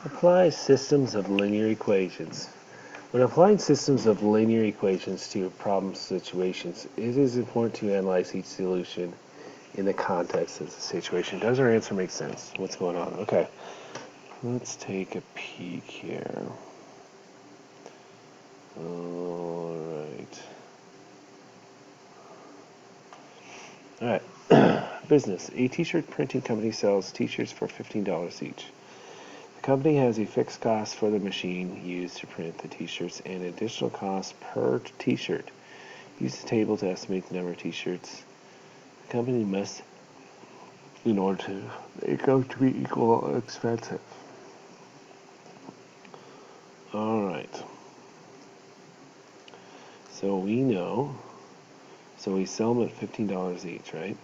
Apply systems of linear equations. When applying systems of linear equations to problem situations, it is important to analyze each solution in the context of the situation. Does our answer make sense? What's going on? Okay, let's take a peek here. Alright. Alright. Business. A t-shirt printing company sells t-shirts for $15 each. The company has a fixed cost for the machine used to print the t-shirts and additional cost per t-shirt. Use the table to estimate the number of t-shirts the company must in order to make them to be equal expensive. Alright. So we know, so we sell them at $15 each, right?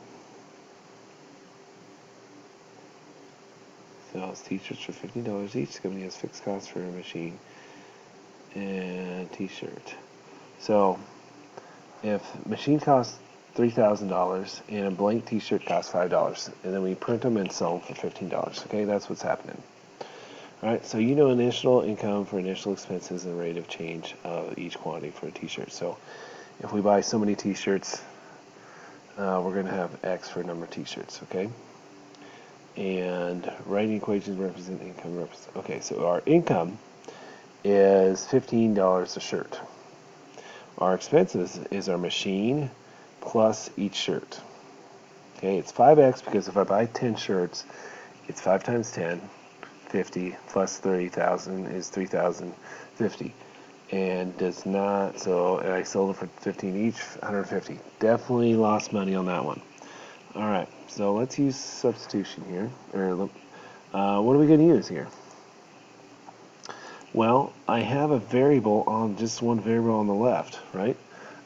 Sells t-shirts for $15 each. The company has fixed costs for a machine and t-shirt. So if machine costs $3,000 and a blank t-shirt costs $5, and then we print them and sell them for $15. Okay, that's what's happening. Alright, so you know initial income for initial expenses and rate of change of each quantity for a t-shirt. So if we buy so many t-shirts, we're going to have X for a number of t-shirts, okay? And writing equations represent income. Okay, so our income is $15 a shirt. Our expenses is our machine plus each shirt. Okay, it's 5x because if I buy 10 shirts, it's 5 times 10, 50, plus 30,000 is 3,050. And does not, so I sold it for 15 each, 150. Definitely lost money on that one. Alright, so let's use substitution here. What are we going to use here? Well, I have a variable on just one variable on the left, right?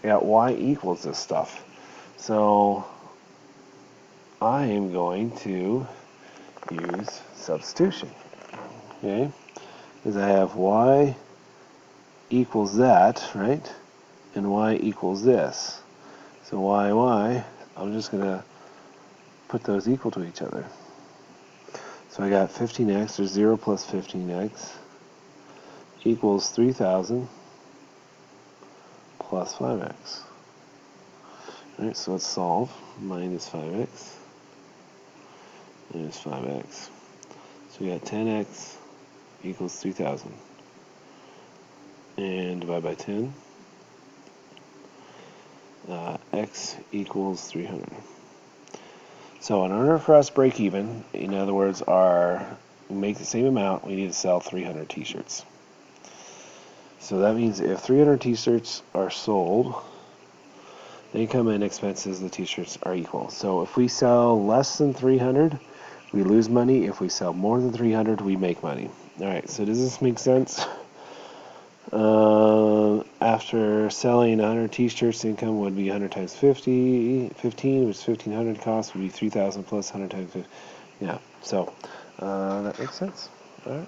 I got y equals this stuff. So I am going to use substitution. Okay? Because I have y equals that, right? And y equals this. So y, I'm just going to put those equal to each other. So I got 15x, or 0 plus 15x, equals 3,000 plus 5x. Alright, so let's solve. Minus 5x, minus 5x. So we got 10x equals 3,000. And divide by 10. X equals 300. So in order for us to break even, in other words, make the same amount, we need to sell 300 t-shirts. So that means if 300 t-shirts are sold, the income and expenses of the t-shirts are equal. So if we sell less than 300, we lose money. If we sell more than 300, we make money. Alright, so does this make sense? After selling 100 t-shirts, the income would be 100 times 15, which is 1,500. Cost would be 3,000 plus 100 times 50. Yeah, so that makes sense. All right.